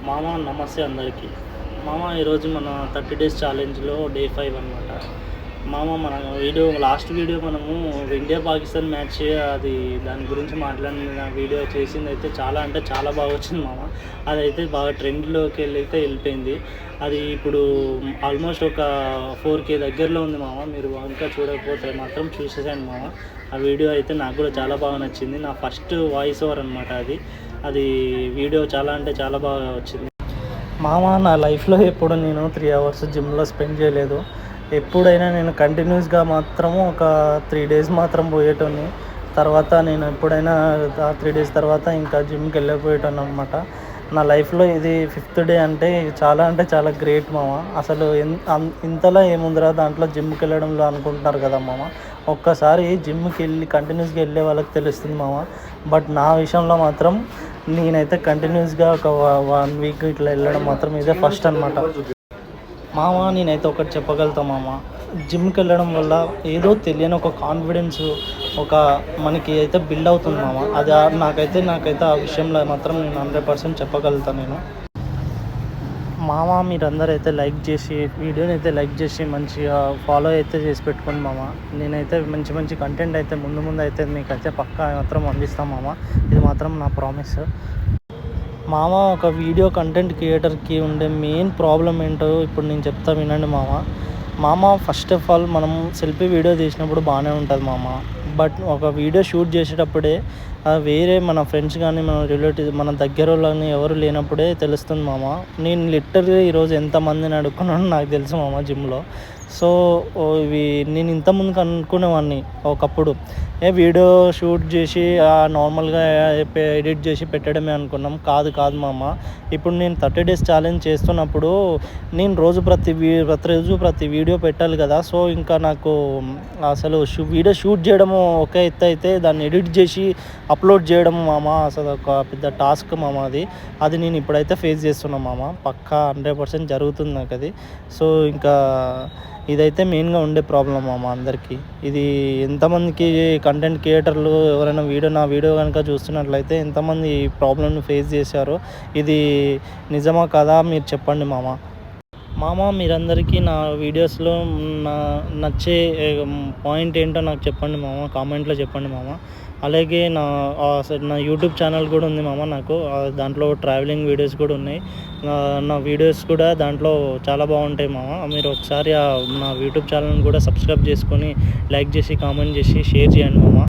మామ నమస్తే అందరికీ. మామ ఈరోజు మన 30 డేస్ ఛాలెంజ్లో డే 5 అనమాట. మామ మన లాస్ట్ వీడియో మనము ఇండియా పాకిస్తాన్ మ్యాచ్ అది దాని గురించి మాట్లాడిన వీడియో చేసింది అయితే చాలా అంటే చాలా బాగా వచ్చింది మామ. అదైతే బాగా ట్రెండ్లోకి వెళ్ళిపోయింది. అది ఇప్పుడు ఆల్మోస్ట్ ఒక 4K దగ్గరలో ఉంది మామ. మీరు ఇంకా చూడకపోతే మాత్రం చూసేసాను మామ. ఆ వీడియో అయితే నాకు కూడా చాలా బాగా నచ్చింది. నా ఫస్ట్ వాయిస్ ఓవర్ అనమాట అది వీడియో చాలా అంటే చాలా బాగా వచ్చింది మామ. నా లైఫ్లో ఎప్పుడు నేను 3 అవర్స్ జిమ్లో స్పెండ్ చేయలేదు. ఎప్పుడైనా నేను కంటిన్యూస్గా మాత్రము ఒక 3 డేస్ మాత్రం పోయేటోని. తర్వాత నేను ఎప్పుడైనా 3 డేస్ తర్వాత ఇంకా జిమ్కి వెళ్ళిపోయేటోని అనమాట. నా లైఫ్లో ఇది 5th డే అంటే చాలా గ్రేట్ మామ. అసలు ఇంతలా ఏముందిరా దాంట్లో జిమ్కి వెళ్ళడంలో అనుకుంటున్నారు కదా మామ. ఒక్కసారి జిమ్కి వెళ్ళి కంటిన్యూస్గా వెళ్ళే వాళ్ళకి తెలుస్తుంది మామ. బట్ నా విషయంలో మాత్రం నేనైతే కంటిన్యూస్గా ఒక 1 వీక్ ఇట్లా వెళ్ళడం మాత్రం ఇదే ఫస్ట్ అనమాట మామ. నేనైతే ఒకటి చెప్పగలుగుతా మామ, జిమ్కి వెళ్ళడం వల్ల ఏదో తెలియని ఒక కాన్ఫిడెన్స్ మనకి అయితే బిల్డ్ అవుతుంది మామ. అది నాకైతే ఆ విషయంలో మాత్రం నేను 100% చెప్పగలుగుతాను నేను మామ. మీరందరూ అయితే వీడియోని అయితే లైక్ చేసి మంచిగా ఫాలో అయితే చేసి పెట్టుకోండి మామ. నేనైతే మంచి కంటెంట్ అయితే ముందు అయితే మీకైతే పక్కా మాత్రం అందిస్తాను మామ. ఇది మాత్రం నా ప్రామిస్ మామ. ఒక వీడియో కంటెంట్ క్రియేటర్కి ఉండే మెయిన్ ప్రాబ్లం ఏంటో ఇప్పుడు నేను చెప్తా వినండి మామ. ఫస్ట్ ఆఫ్ ఆల్ మనం సెల్ఫీ వీడియో తీసినప్పుడు బాగానే ఉంటుంది మామ. బట్ ఒక వీడియో షూట్ చేసేటప్పుడే వేరే మన ఫ్రెండ్స్ కానీ మన రిలేటివ్స్ మన దగ్గర వాళ్ళని ఎవరు లేనప్పుడే తెలుస్తుంది మామ. నేను లిటరల్గా ఈరోజు ఎంతమందిని అడుక్కున్నానో నాకు తెలుసు మామ జిమ్లో. సో ఇవి నేను ఇంతకుముందుకు అనుకునేవాడిని ఒకప్పుడు, వీడియో షూట్ చేసి నార్మల్గా ఎడిట్ చేసి పెట్టడమే అనుకున్నాం. కాదు మామ. ఇప్పుడు నేను 30 డేస్ ఛాలెంజ్ చేస్తున్నప్పుడు నేను ప్రతి వీడియో పెట్టాలి కదా. సో ఇంకా నాకు అసలు వీడియో షూట్ చేయడము ఒక ఎత్తు అయితే దాన్ని ఎడిట్ చేసి అప్లోడ్ చేయడం మామ అసలు ఒక పెద్ద టాస్క్ మామ. అది నేను ఇప్పుడైతే ఫేస్ చేస్తున్నాను మామ. పక్కా 100% జరుగుతుంది నాకు అది. సో ఇంకా ఇదైతే మెయిన్గా ఉండే ప్రాబ్లం మామ అందరికీ. ఇది ఎంతమందికి కంటెంట్ క్రియేటర్లు ఎవరైనా నా వీడియో కనుక చూస్తున్నట్లయితే ఎంతమంది ఈ ప్రాబ్లమ్ని ఫేస్ చేశారో, ఇది నిజమా కదా మీరు చెప్పండి మామ. మీరందరికీ నా వీడియోస్లో నచ్చే పాయింట్ ఏంటో నాకు చెప్పండి మామ, కామెంట్లో చెప్పండి మామ. అలాగే నా యూట్యూబ్ ఛానల్ కూడా ఉంది మామ. నాకు దాంట్లో ట్రావెలింగ్ వీడియోస్ కూడా ఉన్నాయి. నా వీడియోస్ కూడా దాంట్లో చాలా బాగుంటాయి మామ. మీరు ఒకసారి నా యూట్యూబ్ ఛానల్ని కూడా సబ్స్క్రైబ్ చేసుకొని లైక్ చేసి కామెంట్ చేసి షేర్ చేయండి మామ.